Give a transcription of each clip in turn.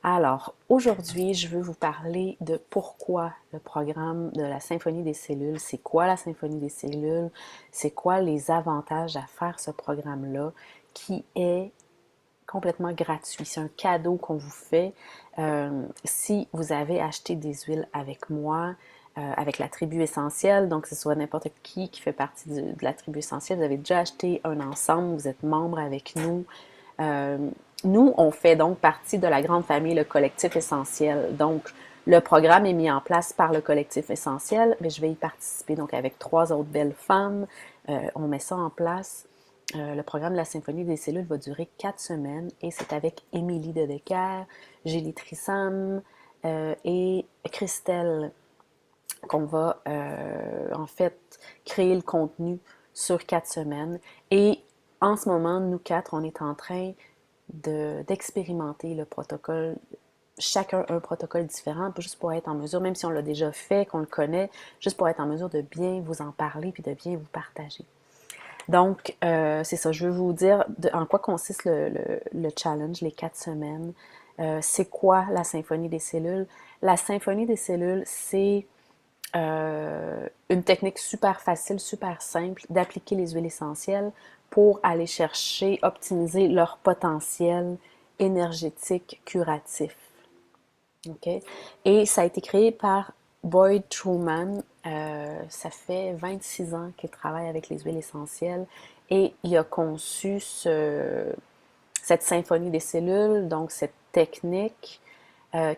Alors, aujourd'hui, je veux vous parler de pourquoi le programme de la Symphonie des cellules, c'est quoi la Symphonie des cellules, c'est quoi les avantages à faire ce programme-là, qui est complètement gratuit. C'est un cadeau qu'on vous fait si vous avez acheté des huiles avec moi, avec la tribu essentielle, donc que ce soit n'importe qui fait partie de la tribu essentielle, vous avez déjà acheté un ensemble, vous êtes membre avec nous. Euh, Nous, on fait donc partie de la grande famille, le collectif essentiel. Donc, le programme est mis en place par le collectif essentiel, mais je vais y participer donc avec trois autres belles femmes. On met ça en place. Le programme de la Symphonie des cellules va durer 4 semaines et c'est avec Émilie Dedecker, Julie Trissam et Christelle qu'on va en fait créer le contenu sur 4 semaines. Et en ce moment, nous quatre, on est en train d'expérimenter le protocole, chacun un protocole différent, juste pour être en mesure, même si on l'a déjà fait, qu'on le connaît, juste pour être en mesure de bien vous en parler puis de bien vous partager. Donc, c'est ça, je veux vous dire en quoi consiste le challenge, les 4 semaines. C'est quoi la symphonie des cellules? La symphonie des cellules, c'est une technique super facile, super simple d'appliquer les huiles essentielles pour aller chercher, optimiser leur potentiel énergétique curatif. Okay? Et ça a été créé par Boyd Truman. Ça fait 26 ans qu'il travaille avec les huiles essentielles et il a conçu cette symphonie des cellules, donc cette technique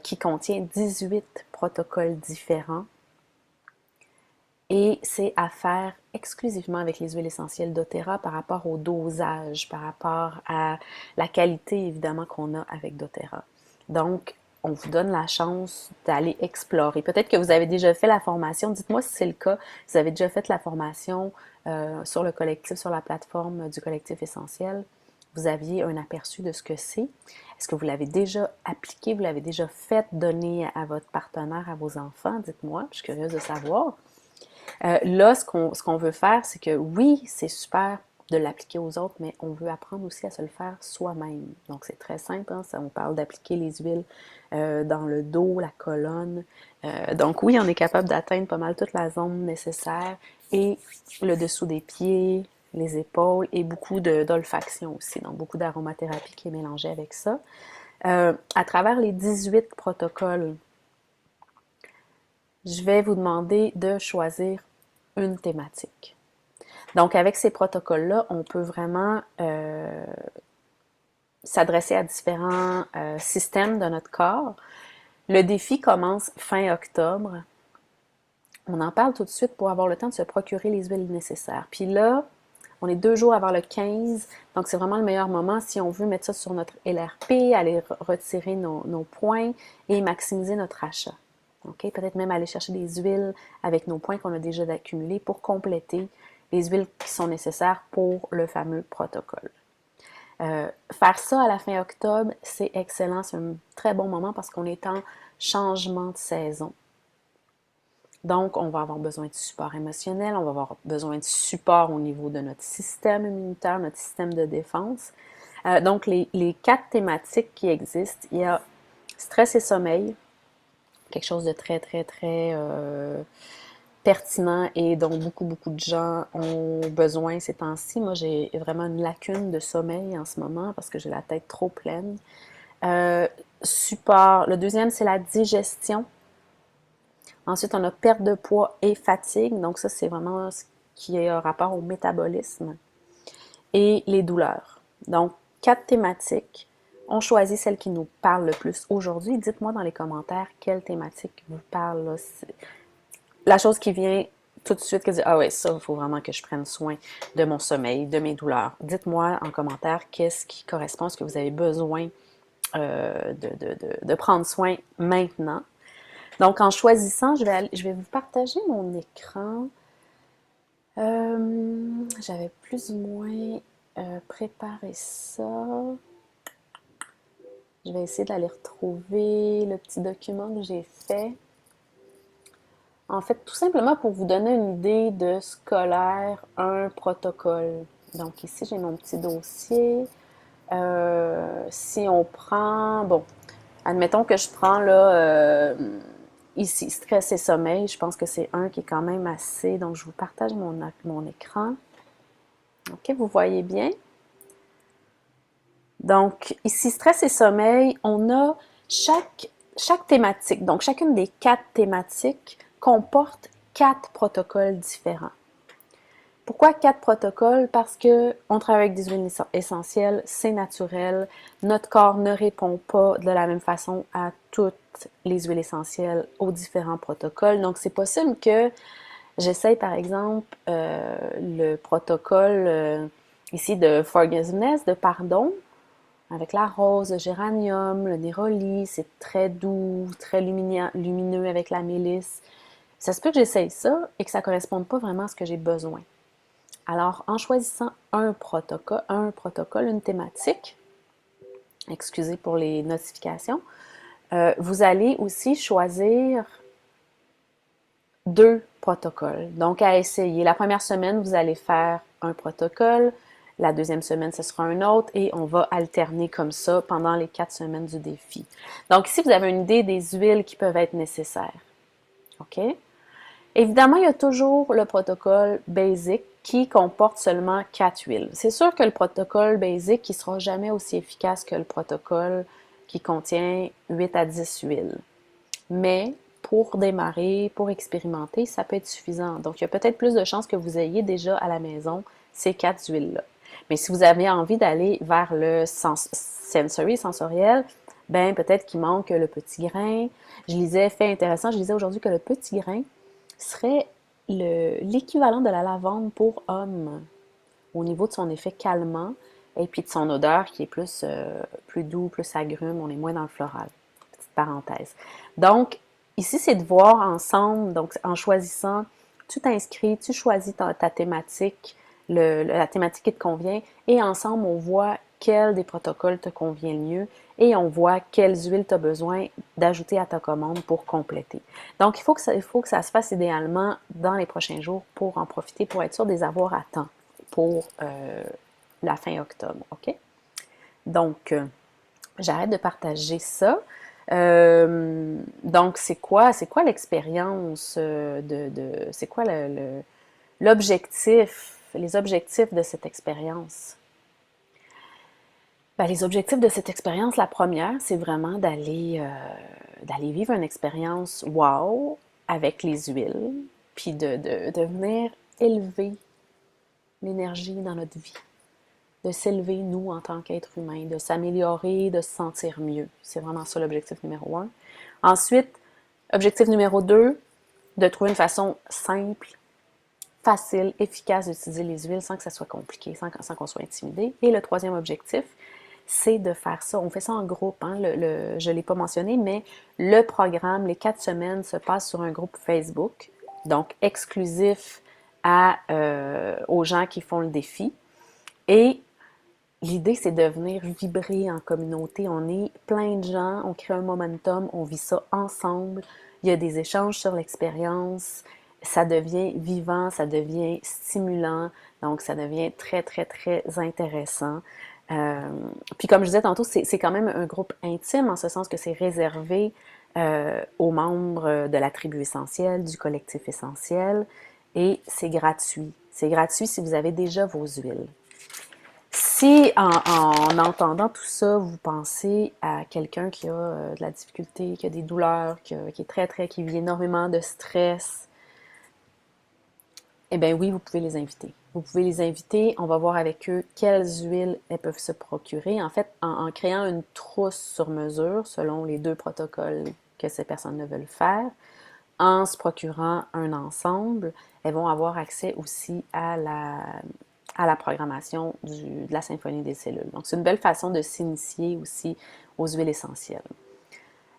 qui contient 18 protocoles différents et c'est à faire exclusivement avec les huiles essentielles doTERRA par rapport au dosage, par rapport à la qualité évidemment qu'on a avec doTERRA. Donc, on vous donne la chance d'aller explorer. Peut-être que vous avez déjà fait la formation. Dites-moi si c'est le cas. Vous avez déjà fait la formation sur le collectif, sur la plateforme du collectif essentiel. Vous aviez un aperçu de ce que c'est. Est-ce que vous l'avez déjà appliqué? Vous l'avez déjà fait donner à votre partenaire, à vos enfants? Dites-moi. Je suis curieuse de savoir. Là, ce qu'on veut faire, c'est que oui, c'est super de l'appliquer aux autres, mais on veut apprendre aussi à se le faire soi-même. Donc, c'est très simple. Hein, ça, on parle d'appliquer les huiles dans le dos, la colonne. Donc, oui, on est capable d'atteindre pas mal toute la zone nécessaire et le dessous des pieds, les épaules et beaucoup d'olfaction aussi. Donc, beaucoup d'aromathérapie qui est mélangée avec ça. À travers les 18 protocoles, je vais vous demander de choisir une thématique. Donc, avec ces protocoles-là, on peut vraiment s'adresser à différents systèmes de notre corps. Le défi commence fin octobre. On en parle tout de suite pour avoir le temps de se procurer les huiles nécessaires. Puis là, on est 2 jours avant le 15, donc c'est vraiment le meilleur moment si on veut mettre ça sur notre LRP, aller retirer nos points et maximiser notre achat. Okay? Peut-être même aller chercher des huiles avec nos points qu'on a déjà accumulés pour compléter les huiles qui sont nécessaires pour le fameux protocole. Faire ça à la fin octobre, c'est excellent, c'est un très bon moment parce qu'on est en changement de saison. Donc, on va avoir besoin de support émotionnel, on va avoir besoin de support au niveau de notre système immunitaire, notre système de défense. Donc, les 4 thématiques qui existent, il y a stress et sommeil, quelque chose de très, très, très pertinent et dont beaucoup, beaucoup de gens ont besoin ces temps-ci. Moi, j'ai vraiment une lacune de sommeil en ce moment parce que j'ai la tête trop pleine. Euh, Support. Le deuxième, c'est la digestion. Ensuite, on a perte de poids et fatigue. Donc ça, c'est vraiment ce qui est rapport au métabolisme. Et les douleurs. Donc, 4 thématiques. On choisit celle qui nous parle le plus aujourd'hui. Dites-moi dans les commentaires quelle thématique vous parle. Là. La chose qui vient tout de suite, que dit, ah ouais, ça, il faut vraiment que je prenne soin de mon sommeil, de mes douleurs. Dites-moi en commentaire qu'est-ce qui correspond à ce que vous avez besoin de prendre soin maintenant. Donc, en choisissant, je vais vous partager mon écran. J'avais plus ou moins préparé ça. Je vais essayer d'aller retrouver le petit document que j'ai fait. En fait, tout simplement pour vous donner une idée de scolaire, un protocole. Donc ici, j'ai mon petit dossier. Si on prend, bon, Admettons que je prends là, ici, stress et sommeil. Je pense que c'est un qui est quand même assez. Donc, je vous partage mon écran. OK, vous voyez bien? Donc, ici, stress et sommeil, on a chaque thématique. Donc, chacune des 4 thématiques comporte 4 protocoles différents. Pourquoi 4 protocoles? Parce que on travaille avec des huiles essentielles, c'est naturel. Notre corps ne répond pas de la même façon à toutes les huiles essentielles, aux différents protocoles. Donc, c'est possible que j'essaye, par exemple, le protocole ici de forgiveness, de pardon, avec la rose, le géranium, le néroli. C'est très doux, très lumineux avec la mélisse. Ça se peut que j'essaye ça et que ça ne corresponde pas vraiment à ce que j'ai besoin. Alors, en choisissant un protocole, une thématique, excusez pour les notifications, vous allez aussi choisir 2 protocoles. Donc, à essayer. La première semaine, vous allez faire un protocole. La deuxième semaine, ce sera un autre et on va alterner comme ça pendant les 4 semaines du défi. Donc, ici, vous avez une idée des huiles qui peuvent être nécessaires. OK? Évidemment, il y a toujours le protocole basic qui comporte seulement 4 huiles. C'est sûr que le protocole basic ne sera jamais aussi efficace que le protocole qui contient 8 à 10 huiles. Mais pour démarrer, pour expérimenter, ça peut être suffisant. Donc, il y a peut-être plus de chances que vous ayez déjà à la maison ces 4 huiles-là. Mais si vous avez envie d'aller vers le sensoriel, ben peut-être qu'il manque le petit grain. Je lisais, fait intéressant, je lisais aujourd'hui que le petit grain serait l'équivalent de la lavande pour homme au niveau de son effet calmant et puis de son odeur qui est plus doux, plus agrume, on est moins dans le floral. Petite parenthèse. Donc, ici, c'est de voir ensemble, donc en choisissant, tu t'inscris, tu choisis ta thématique, la thématique qui te convient, et ensemble, on voit quel des protocoles te convient le mieux et on voit quelles huiles tu as besoin d'ajouter à ta commande pour compléter. Donc, il faut que ça se fasse idéalement dans les prochains jours pour en profiter, pour être sûr de les avoir à temps pour la fin octobre. OK? Donc, j'arrête de partager ça. Donc, c'est quoi l'expérience c'est quoi l'objectif, les objectifs de cette expérience? Ben, les objectifs de cette expérience, la première, c'est vraiment d'aller vivre une expérience wow avec les huiles, puis de venir élever l'énergie dans notre vie, de s'élever, nous, en tant qu'être humain, de s'améliorer, de se sentir mieux. C'est vraiment ça l'objectif numéro 1. Ensuite, objectif numéro 2, de trouver une façon simple, facile, efficace d'utiliser les huiles sans que ça soit compliqué, sans qu'on soit intimidé. Et le troisième objectif, c'est de faire ça. On fait ça en groupe. Hein? Je ne l'ai pas mentionné, mais le programme, les 4 semaines, se passe sur un groupe Facebook, donc exclusif aux gens qui font le défi. Et l'idée, c'est de venir vibrer en communauté. On est plein de gens, on crée un momentum, on vit ça ensemble. Il y a des échanges sur l'expérience. Ça devient vivant, ça devient stimulant. Donc, ça devient très, très, très intéressant. Puis comme je disais tantôt, c'est quand même un groupe intime en ce sens que c'est réservé aux membres de la tribu essentielle, du collectif essentiel, et c'est gratuit. C'est gratuit si vous avez déjà vos huiles. Si en entendant tout ça, vous pensez à quelqu'un qui a de la difficulté, qui a des douleurs, qui est qui vit énormément de stress, eh bien oui, vous pouvez les inviter. Vous pouvez les inviter, on va voir avec eux quelles huiles elles peuvent se procurer. En fait, en créant une trousse sur mesure, selon les 2 protocoles que ces personnes veulent faire, en se procurant un ensemble, elles vont avoir accès aussi à la programmation de la symphonie des cellules. Donc, c'est une belle façon de s'initier aussi aux huiles essentielles.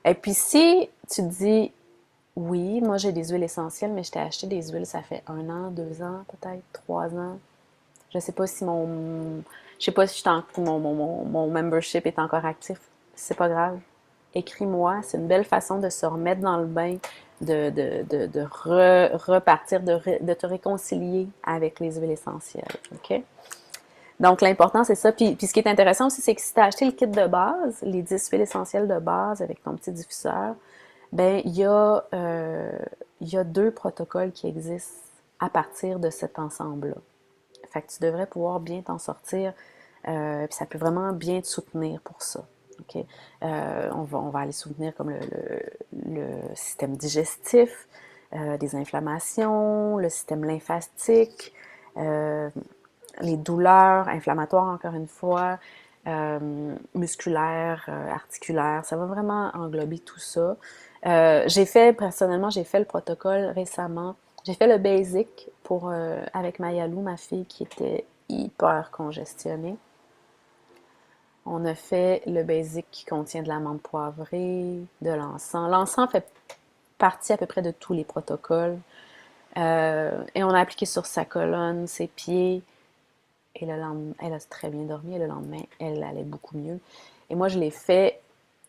Et puis, si tu te dis, oui, moi j'ai des huiles essentielles, mais je t'ai acheté des huiles, ça fait 1 an, 2 ans, peut-être 3 ans. Je sais pas si je sais pas si mon membership est encore actif. C'est pas grave. Écris-moi, c'est une belle façon de se remettre dans le bain, repartir, de te réconcilier avec les huiles essentielles. OK? Donc, l'important, c'est ça. Puis ce qui est intéressant aussi, c'est que si tu as acheté le kit de base, les 10 huiles essentielles de base avec ton petit diffuseur, ben il y a deux protocoles qui existent à partir de cet ensemble-là. Fait que tu devrais pouvoir bien t'en sortir, puis ça peut vraiment bien te soutenir pour ça. OK? On va aller soutenir comme le système digestif, des inflammations, le système lymphatique, euh, les douleurs inflammatoires, encore une fois, musculaires, articulaires. Ça va vraiment englober tout ça. Personnellement, j'ai fait le protocole récemment. J'ai fait le basic avec Mayalou, ma fille, qui était hyper congestionnée. On a fait le basic qui contient de l'amande poivrée, de l'encens. L'encens fait partie à peu près de tous les protocoles. Et on a appliqué sur sa colonne, ses pieds. Et le lendemain, elle a très bien dormi. Et le lendemain, elle allait beaucoup mieux. Et moi, j'ai fait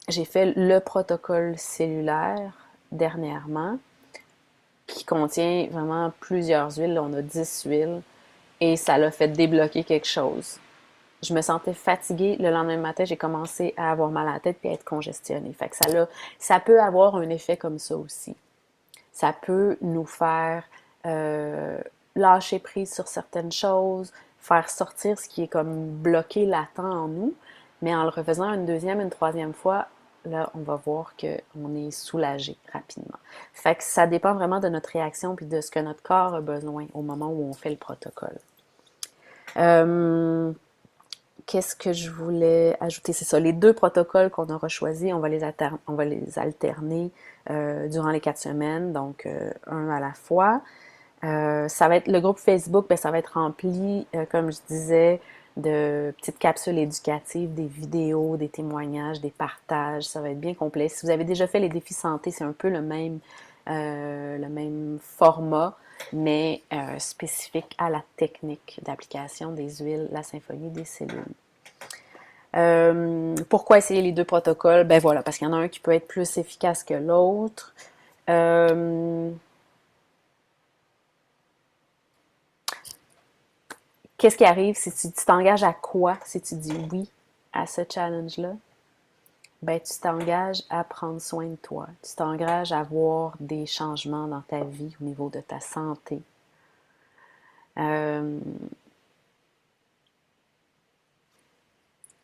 le protocole cellulaire dernièrement, qui contient vraiment plusieurs huiles. Là, on a 10 huiles. Et ça l'a fait débloquer quelque chose. Je me sentais fatiguée. Le lendemain matin, j'ai commencé à avoir mal à la tête et à être congestionnée. Fait que ça peut avoir un effet comme ça aussi. Ça peut nous faire euh, lâcher prise sur certaines choses, faire sortir ce qui est comme bloqué, latent en nous, mais en le refaisant une deuxième, une troisième fois, là, on va voir qu'on est soulagé rapidement. Fait que ça dépend vraiment de notre réaction puis de ce que notre corps a besoin au moment où on fait le protocole. Euh, Qu'est-ce que je voulais ajouter? C'est ça, les deux protocoles qu'on aura choisis, on va les alterner durant les 4 semaines, donc un à la fois. Ça va être le groupe Facebook, ben, ça va être rempli, comme je disais, de petites capsules éducatives, des vidéos, des témoignages, des partages. Ça va être bien complet. Si vous avez déjà fait les défis santé, c'est un peu le même format, mais spécifique à la technique d'application des huiles, la symphonie des cellules. Pourquoi essayer les deux protocoles? Ben voilà, parce qu'il y en a un qui peut être plus efficace que l'autre. Euh, Qu'est-ce qui arrive si tu t'engages à quoi si tu dis oui à ce challenge-là? Ben, tu t'engages à prendre soin de toi. Tu t'engages à voir des changements dans ta vie au niveau de ta santé. Euh,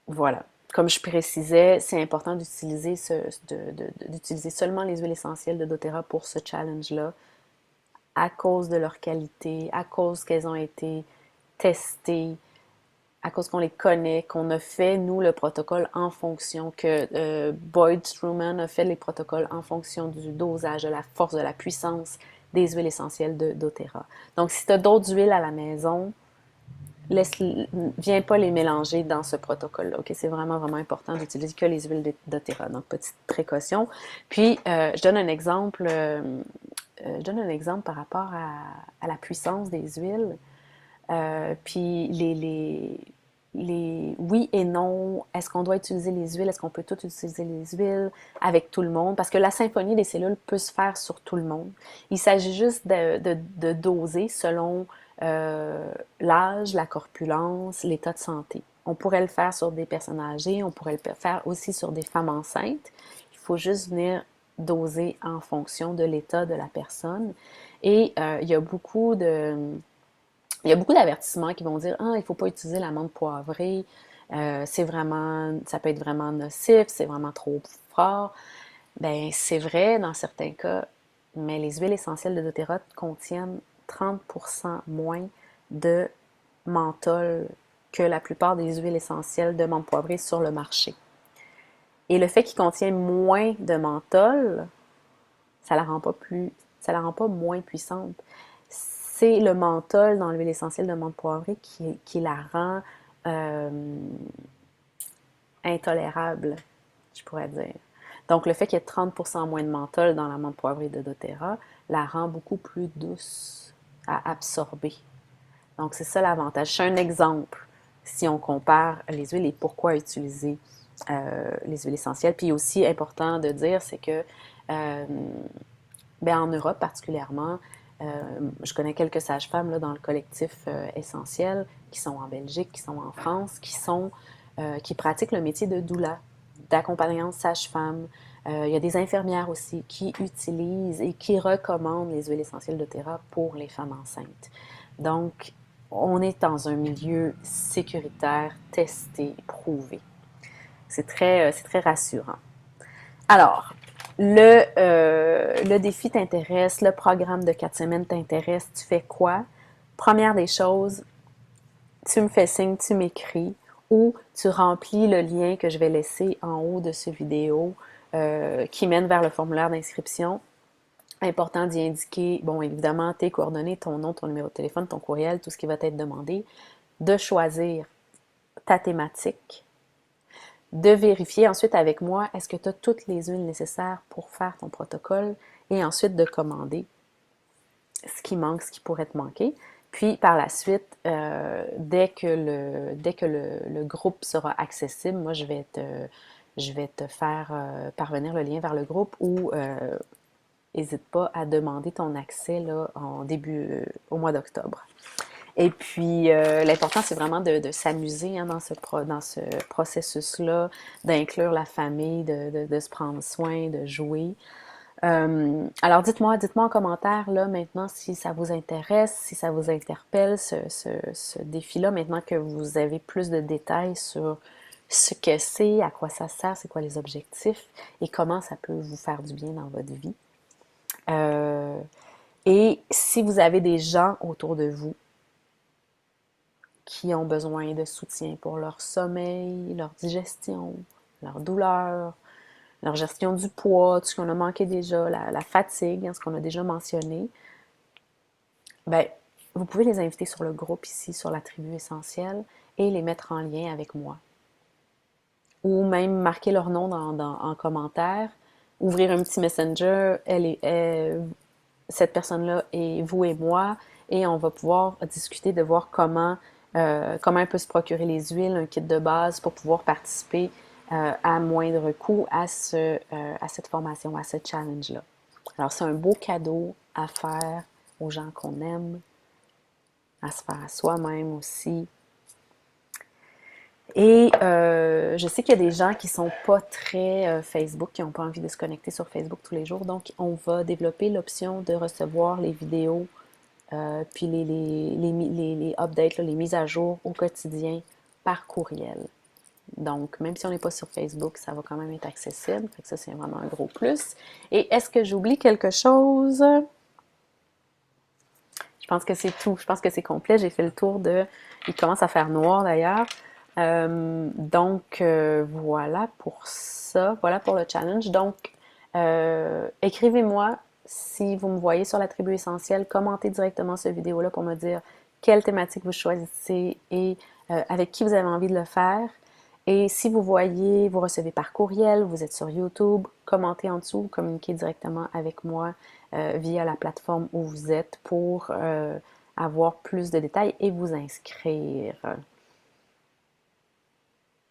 voilà. Comme je précisais, c'est important d'utiliser d'utiliser seulement les huiles essentielles de doTERRA pour ce challenge-là, à cause de leur qualité, à cause qu'elles ont été testées, à cause qu'on les connaît, qu'on a fait, nous, le protocole en fonction, que Boyd Struman a fait les protocoles en fonction du dosage, de la force, de la puissance des huiles essentielles de doTERRA. Donc, si tu as d'autres huiles à la maison, viens pas les mélanger dans ce protocole-là. Okay? C'est vraiment, vraiment important d'utiliser que les huiles de doTERRA. Donc, petite précaution. Puis, je donne un exemple par rapport à la puissance des huiles. Puis les oui et non, est-ce qu'on doit utiliser les huiles, est-ce qu'on peut tout utiliser les huiles avec tout le monde? Parce que la symphonie des cellules peut se faire sur tout le monde. Il s'agit juste de doser selon l'âge, la corpulence, l'état de santé. On pourrait le faire sur des personnes âgées, on pourrait le faire aussi sur des femmes enceintes. Il faut juste venir doser en fonction de l'état de la personne. Et il y a beaucoup d'avertissements qui vont dire ah, il ne faut pas utiliser l'amande poivrée, ça peut être vraiment nocif, c'est vraiment trop fort. Ben, c'est vrai dans certains cas, mais les huiles essentielles de doTERRA contiennent 30% moins de menthol que la plupart des huiles essentielles de menthe poivrée sur le marché. Et le fait qu'il contient moins de menthol, ça la rend pas ça la rend pas moins puissante. C'est le menthol dans l'huile essentielle de menthe poivrée qui la rend intolérable, je pourrais dire. Donc, le fait qu'il y ait 30% moins de menthol dans la menthe poivrée de doTERRA la rend beaucoup plus douce à absorber. Donc, c'est ça l'avantage. C'est un exemple si on compare les huiles et pourquoi utiliser les huiles essentielles. Puis aussi important de dire, c'est que ben, en Europe particulièrement, Je connais quelques sages-femmes là, dans le collectif Essentiel qui sont en Belgique, qui sont en France, qui pratiquent le métier de doula, d'accompagnante sage-femme. Il y a des infirmières aussi qui utilisent et qui recommandent les huiles essentielles de doTERRA pour les femmes enceintes. Donc, on est dans un milieu sécuritaire, testé, prouvé. C'est très rassurant. Alors, le défi t'intéresse, le programme de 4 semaines t'intéresse, tu fais quoi? Première des choses, tu me fais signe, tu m'écris ou tu remplis le lien que je vais laisser en haut de ce vidéo qui mène vers le formulaire d'inscription. Important d'y indiquer, bon, évidemment, tes coordonnées, ton nom, ton numéro de téléphone, ton courriel, tout ce qui va t'être demandé, de choisir ta thématique, de vérifier ensuite avec moi, est-ce que tu as toutes les huiles nécessaires pour faire ton protocole et ensuite de commander ce qui manque, ce qui pourrait te manquer. Puis par la suite, dès que le groupe sera accessible, moi je vais te faire parvenir le lien vers le groupe ou n'hésite pas à demander ton accès là, en début au mois d'octobre. Et puis, l'important, c'est vraiment de s'amuser hein, dans ce processus-là, d'inclure la famille, de se prendre soin, de jouer. Alors, dites-moi en commentaire, là, maintenant, si ça vous intéresse, si ça vous interpelle, ce défi-là, maintenant que vous avez plus de détails sur ce que c'est, à quoi ça sert, c'est quoi les objectifs et comment ça peut vous faire du bien dans votre vie. Et si vous avez des gens autour de vous qui ont besoin de soutien pour leur sommeil, leur digestion, leur douleur, leur gestion du poids, tout ce qu'on a manqué déjà, la fatigue, hein, ce qu'on a déjà mentionné, ben, vous pouvez les inviter sur le groupe ici, sur la tribu essentielle, et les mettre en lien avec moi. Ou même marquer leur nom en commentaire, ouvrir un petit messenger, cette personne-là est vous et moi, et on va pouvoir discuter de voir comment elle peut se procurer les huiles, un kit de base pour pouvoir participer à moindre coût à cette formation, à ce challenge-là. Alors, c'est un beau cadeau à faire aux gens qu'on aime, à se faire à soi-même aussi. Et je sais qu'il y a des gens qui sont pas très Facebook, qui n'ont pas envie de se connecter sur Facebook tous les jours. Donc, on va développer l'option de recevoir les vidéos, puis les updates, là, les mises à jour au quotidien par courriel. Donc, même si on n'est pas sur Facebook, ça va quand même être accessible. Fait que ça, c'est vraiment un gros plus. Et est-ce que j'oublie quelque chose? Je pense que c'est tout. Je pense que c'est complet. J'ai fait le tour de... Il commence à faire noir d'ailleurs. Voilà pour ça. Voilà pour le challenge. Donc, écrivez-moi si vous me voyez sur la tribu essentielle. Commentez directement cette vidéo-là pour me dire quelle thématique vous choisissez et avec qui vous avez envie de le faire. Et si vous voyez, vous recevez par courriel, vous êtes sur YouTube, commentez en dessous, communiquez directement avec moi via la plateforme où vous êtes pour avoir plus de détails et vous inscrire.